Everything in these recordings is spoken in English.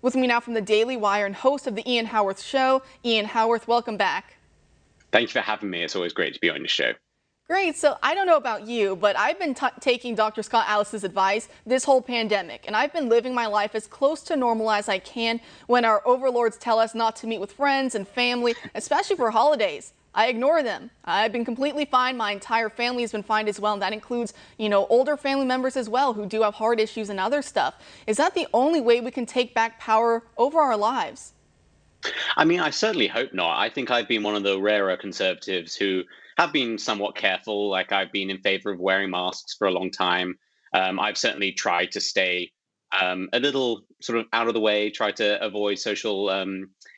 With me now from the Daily Wire and host of the Ian Haworth Show, Ian Haworth, welcome back. Thank you for having me. It's always great to be on your show. Great. So I don't know about you, but I've been taking Dr. Scott Alice's advice this whole pandemic, and I've been living my life as close to normal as I can when our overlords tell us not to meet with friends and family, especially for holidays. I ignore them. I've been completely fine. My entire family has been fine as well, and that includes, older family members as well who do have heart issues and other stuff. Is that the only way we can take back power over our lives? I mean, I certainly hope not. I think I've been one of the rarer conservatives who have been somewhat careful. Like, I've been in favor of wearing masks for a long time. I've certainly tried to stay a little sort of out of the way, try to avoid social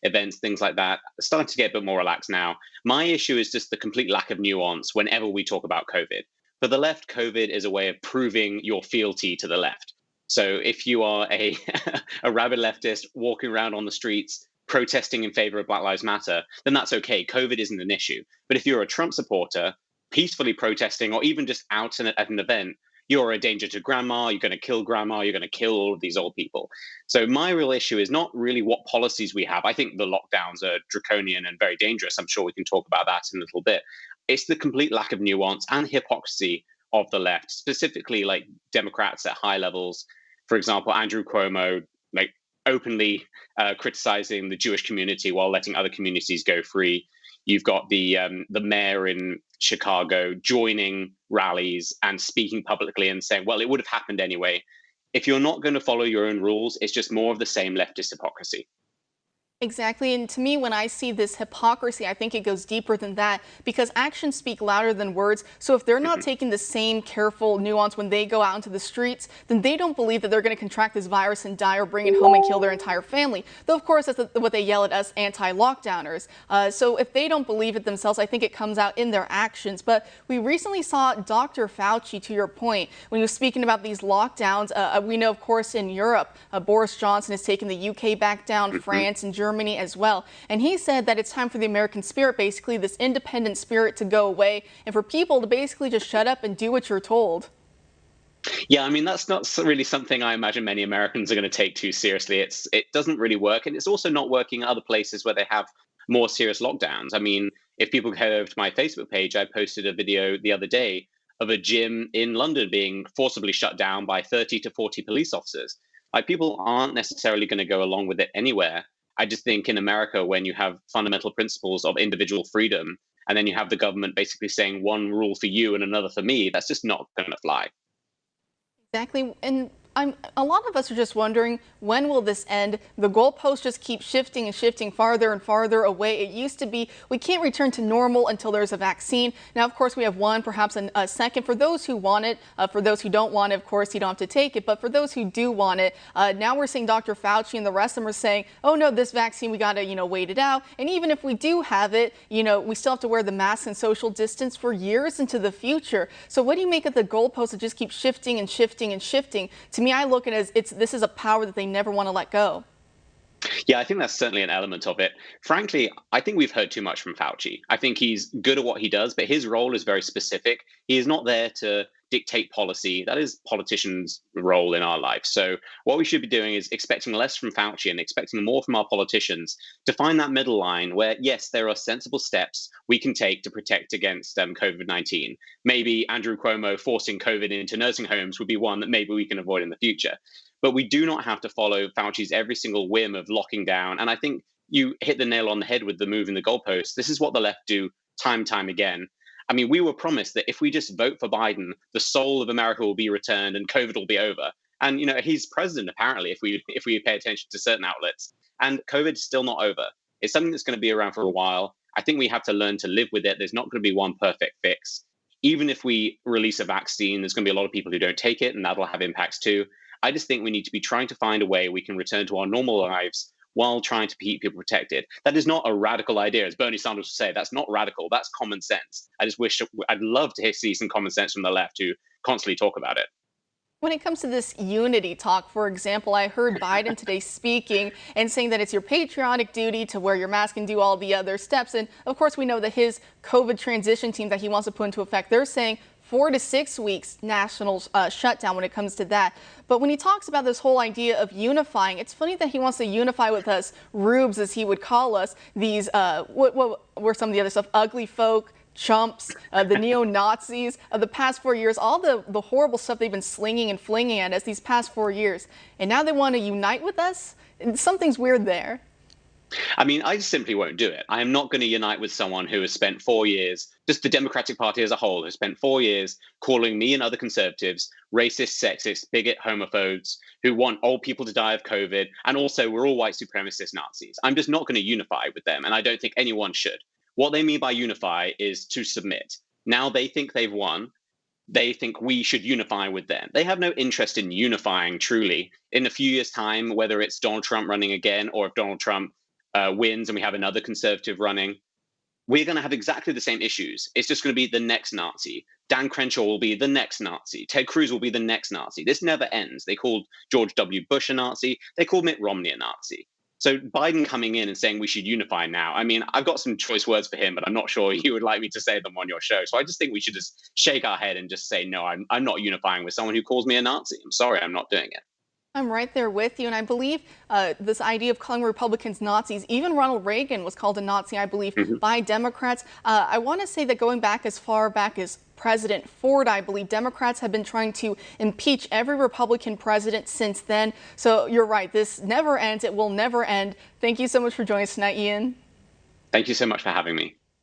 events, things like that. Starting to get a bit more relaxed now. My issue is just the complete lack of nuance whenever we talk about COVID. For the left, COVID is a way of proving your fealty to the left. So if you are a a rabid leftist walking around on the streets protesting in favor of Black Lives Matter, then that's okay. COVID isn't an issue. But if you're a Trump supporter peacefully protesting or even just out at an event, you're a danger to grandma, you're going to kill grandma, you're going to kill all of these old people. So my real issue is not really what policies we have. I think the lockdowns are draconian and very dangerous. I'm sure we can talk about that in a little bit. It's the complete lack of nuance and hypocrisy of the left, specifically like Democrats at high levels. For example, Andrew Cuomo, like openly criticizing the Jewish community while letting other communities go free. You've got the mayor in Chicago joining rallies and speaking publicly and saying, well, it would have happened anyway. If you're not going to follow your own rules, it's just more of the same leftist hypocrisy. Exactly. And to me, when I see this hypocrisy, I think it goes deeper than that because actions speak louder than words. So if they're not taking the same careful nuance when they go out into the streets, then they don't believe that they're going to contract this virus and die or bring it home and kill their entire family. Though, of course, that's what they yell at us anti-lockdowners. So if they don't believe it themselves, I think it comes out in their actions. But we recently saw Dr. Fauci, to your point, when he was speaking about these lockdowns. We know, of course, in Europe, Boris Johnson has taken the UK back down, France and Germany as well. And he said that it's time for the American spirit, basically this independent spirit, to go away and for people to basically just shut up and do what you're told. Yeah, I mean, that's not really something I imagine many Americans are going to take too seriously. It doesn't really work. And it's also not working in other places where they have more serious lockdowns. I mean, if people head over to my Facebook page, I posted a video the other day of a gym in London being forcibly shut down by 30 to 40 police officers. Like, people aren't necessarily going to go along with it anywhere. I just think in America, when you have fundamental principles of individual freedom, and then you have the government basically saying one rule for you and another for me, that's just not going to fly. Exactly. And a lot of us are just wondering, when will this end? The goalposts just keep shifting and shifting farther and farther away. It used to be we can't return to normal until there's a vaccine. Now, of course, we have one, perhaps a second. For those who want it, for those who don't want it, of course, you don't have to take it. But for those who do want it, now we're seeing Dr. Fauci and the rest of them are saying, oh, no, this vaccine, we got to, wait it out. And even if we do have it, we still have to wear the mask and social distance for years into the future. So what do you make of the goalposts that just keep shifting and shifting and shifting? To me, I look at it as this is a power that they never want to let go. Yeah, I think that's certainly an element of it. Frankly, I think we've heard too much from Fauci. I think he's good at what he does, but his role is very specific. He is not there to dictate policy. That is politicians' role in our life. So what we should be doing is expecting less from Fauci and expecting more from our politicians to find that middle line where, yes, there are sensible steps we can take to protect against COVID-19. Maybe Andrew Cuomo forcing COVID into nursing homes would be one that maybe we can avoid in the future. But we do not have to follow Fauci's every single whim of locking down. And I think you hit the nail on the head with the move in the goalposts. This is what the left do time and time again. I mean, we were promised that if we just vote for Biden, the soul of America will be returned and COVID will be over. And, he's president, apparently, if we pay attention to certain outlets. And COVID is still not over. It's something that's going to be around for a while. I think we have to learn to live with it. There's not going to be one perfect fix. Even if we release a vaccine, there's going to be a lot of people who don't take it, and that'll have impacts too. I just think we need to be trying to find a way we can return to our normal lives while trying to keep people protected. That is not a radical idea, as Bernie Sanders would say. That's not radical. That's common sense. I'd love to see some common sense from the left who constantly talk about it. When it comes to this unity talk, for example, I heard Biden today speaking and saying that it's your patriotic duty to wear your mask and do all the other steps. And of course, we know that his COVID transition team that he wants to put into effect, they're saying 4 to 6 weeks national shutdown when it comes to that. But when he talks about this whole idea of unifying, it's funny that he wants to unify with us rubes, as he would call us, these, what were some of the other stuff, ugly folk, chumps, the neo-Nazis of the past 4 years, all the horrible stuff they've been slinging and flinging at us these past 4 years. And now they want to unite with us? Something's weird there. I mean, I simply won't do it. I am not going to unite with someone who has spent 4 years, just the Democratic Party as a whole, has spent 4 years calling me and other conservatives racist, sexist, bigot, homophobes, who want old people to die of COVID, and also we're all white supremacist Nazis. I'm just not going to unify with them, and I don't think anyone should. What they mean by unify is to submit. Now they think they've won. They think we should unify with them. They have no interest in unifying truly. In a few years' time, whether it's Donald Trump running again or if Donald Trump wins and we have another conservative running, we're going to have exactly the same issues. It's just going to be the next Nazi. Dan Crenshaw will be the next Nazi. Ted Cruz will be the next Nazi. This never ends. They called George W. Bush a Nazi. They called Mitt Romney a Nazi. So Biden coming in and saying we should unify now, I mean, I've got some choice words for him, but I'm not sure you would like me to say them on your show. So I just think we should just shake our head and just say, no, I'm not unifying with someone who calls me a Nazi. I'm sorry, I'm not doing it. I'm right there with you, and I believe this idea of calling Republicans Nazis, even Ronald Reagan was called a Nazi, I believe, by Democrats. I want to say that going back as far back as President Ford, I believe Democrats have been trying to impeach every Republican president since then. So you're right, this never ends. It will never end. Thank you so much for joining us tonight, Ian. Thank you so much for having me.